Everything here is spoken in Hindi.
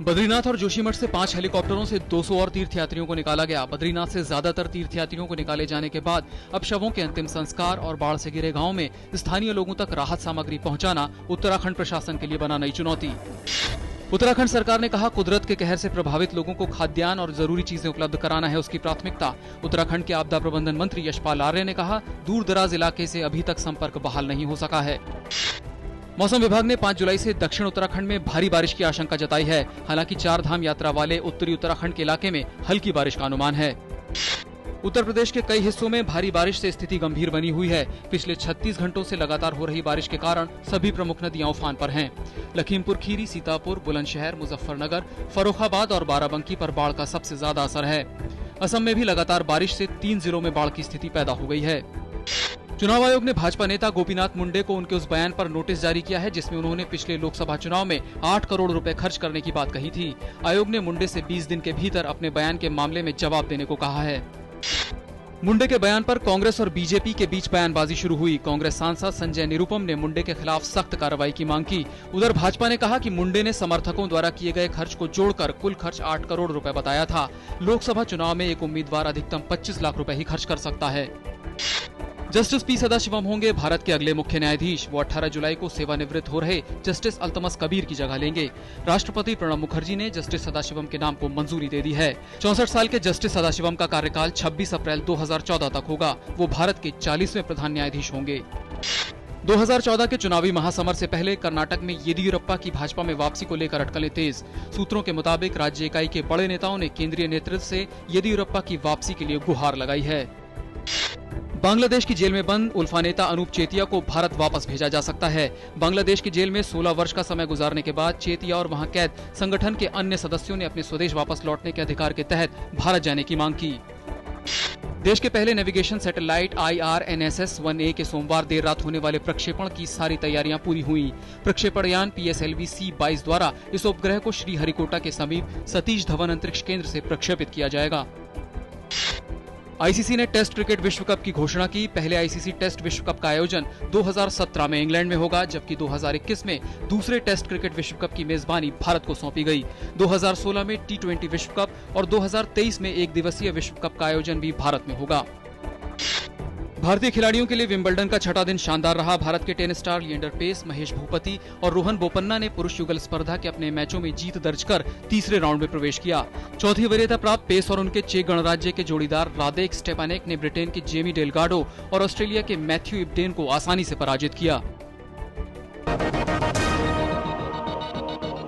बद्रीनाथ और जोशीमठ से 5 हेलीकॉप्टरों से 200 और तीर्थयात्रियों को निकाला गया। बद्रीनाथ से ज्यादातर तीर्थयात्रियों को निकाले जाने के बाद अब शवों के अंतिम संस्कार और बाढ़ से घिरे गांव में स्थानीय लोगों तक राहत सामग्री पहुंचाना उत्तराखंड प्रशासन के लिए बना नई चुनौती। उत्तराखंड सरकार ने कहा, कुदरत के कहर से प्रभावित लोगों को खाद्यान्न और जरूरी चीजें उपलब्ध कराना है उसकी प्राथमिकता। उत्तराखंड के आपदा प्रबंधन मंत्री यशपाल आर्य ने कहा, दूर दराज इलाके से अभी तक संपर्क बहाल नहीं हो सका है। मौसम विभाग ने 5 जुलाई से दक्षिण उत्तराखंड में भारी बारिश की आशंका जताई है। हालांकि 4 धाम यात्रा वाले उत्तरी उत्तराखंड के इलाके में हल्की बारिश का अनुमान है। उत्तर प्रदेश के कई हिस्सों में भारी बारिश से स्थिति गंभीर बनी हुई है। पिछले 36 घंटों से लगातार हो रही बारिश के कारण सभी प्रमुख नदियां उफान पर हैं। लखीमपुर खीरी, सीतापुर, बुलंदशहर, मुजफ्फरनगर, फर्रुखाबाद और बाराबंकी पर बाढ़ का सबसे ज्यादा असर है। असम में भी लगातार बारिश से 3 जिलों में बाढ़ की स्थिति पैदा हो गई है। चुनाव आयोग ने भाजपा नेता गोपीनाथ मुंडे को उनके उस बयान पर नोटिस जारी किया है जिसमें उन्होंने पिछले लोकसभा चुनाव में 8 करोड़ रुपए खर्च करने की बात कही थी। आयोग ने मुंडे से 20 दिन के भीतर अपने बयान के मामले में जवाब देने को कहा है। मुंडे के बयान पर कांग्रेस और बीजेपी के बीच बयानबाजी शुरू हुई। कांग्रेस सांसद संजय निरुपम ने मुंडे के खिलाफ सख्त कार्रवाई की मांग की। उधर भाजपा ने कहा कि मुंडे ने समर्थकों द्वारा किए गए खर्च को जोड़कर कुल खर्च 8 करोड़ रुपए बताया था। लोकसभा चुनाव में एक उम्मीदवार अधिकतम 25 लाख रुपए ही खर्च कर सकता है। जस्टिस पी सदाशिवम होंगे भारत के अगले मुख्य न्यायाधीश। वो 18 जुलाई को सेवानिवृत्त हो रहे जस्टिस अल्तमस कबीर की जगह लेंगे। राष्ट्रपति प्रणब मुखर्जी ने जस्टिस सदाशिवम के नाम को मंजूरी दे दी है। 64 साल के जस्टिस सदाशिवम का कार्यकाल 26 अप्रैल 2014 तक होगा। वो भारत के 40वें प्रधान न्यायाधीश होंगे। 2014 के चुनावी महासमर से पहले कर्नाटक में येदियुरप्पा की भाजपा में वापसी को लेकर अटकलें तेज। सूत्रों के मुताबिक राज्य इकाई के बड़े नेताओं ने केंद्रीय नेतृत्व से येदियुरप्पा की वापसी के लिए गुहार लगाई है। बांग्लादेश की जेल में बंद उल्फा नेता अनूप चेतिया को भारत वापस भेजा जा सकता है। बांग्लादेश की जेल में 16 वर्ष का समय गुजारने के बाद चेतिया और वहां कैद संगठन के अन्य सदस्यों ने अपने स्वदेश वापस लौटने के अधिकार के तहत भारत जाने की मांग की। देश के पहले नेविगेशन सैटेलाइट IRNSS-1A के सोमवार देर रात होने वाले प्रक्षेपण की सारी तैयारियां पूरी हुई। प्रक्षेपण यान PSLV-C-22 द्वारा इस उपग्रह को श्रीहरिकोटा के समीप सतीश धवन अंतरिक्ष केंद्र से प्रक्षेपित किया जाएगा। आईसीसी ने टेस्ट क्रिकेट विश्व कप की घोषणा की। पहले आईसीसी टेस्ट विश्व कप का आयोजन 2017 में इंग्लैंड में होगा, जबकि 2021 में दूसरे टेस्ट क्रिकेट विश्व कप की मेजबानी भारत को सौंपी गई। 2016 में T20 विश्व कप और 2023 में एक दिवसीय विश्व कप का आयोजन भी भारत में होगा। भारतीय खिलाड़ियों के लिए विंबलडन का 6वां दिन शानदार रहा। भारत के टेनिस स्टार लिएंडर पेस, महेश भूपति और रोहन बोपन्ना ने पुरुष युगल स्पर्धा के अपने मैचों में जीत दर्ज कर तीसरे राउंड में प्रवेश किया। चौथी वरीयता प्राप्त पेस और उनके चेक गणराज्य के जोड़ीदार रादेक स्टेपानेक ने ब्रिटेन के जेमी डेलगाडो और ऑस्ट्रेलिया के मैथ्यू इब्डेन को आसानी से पराजित किया।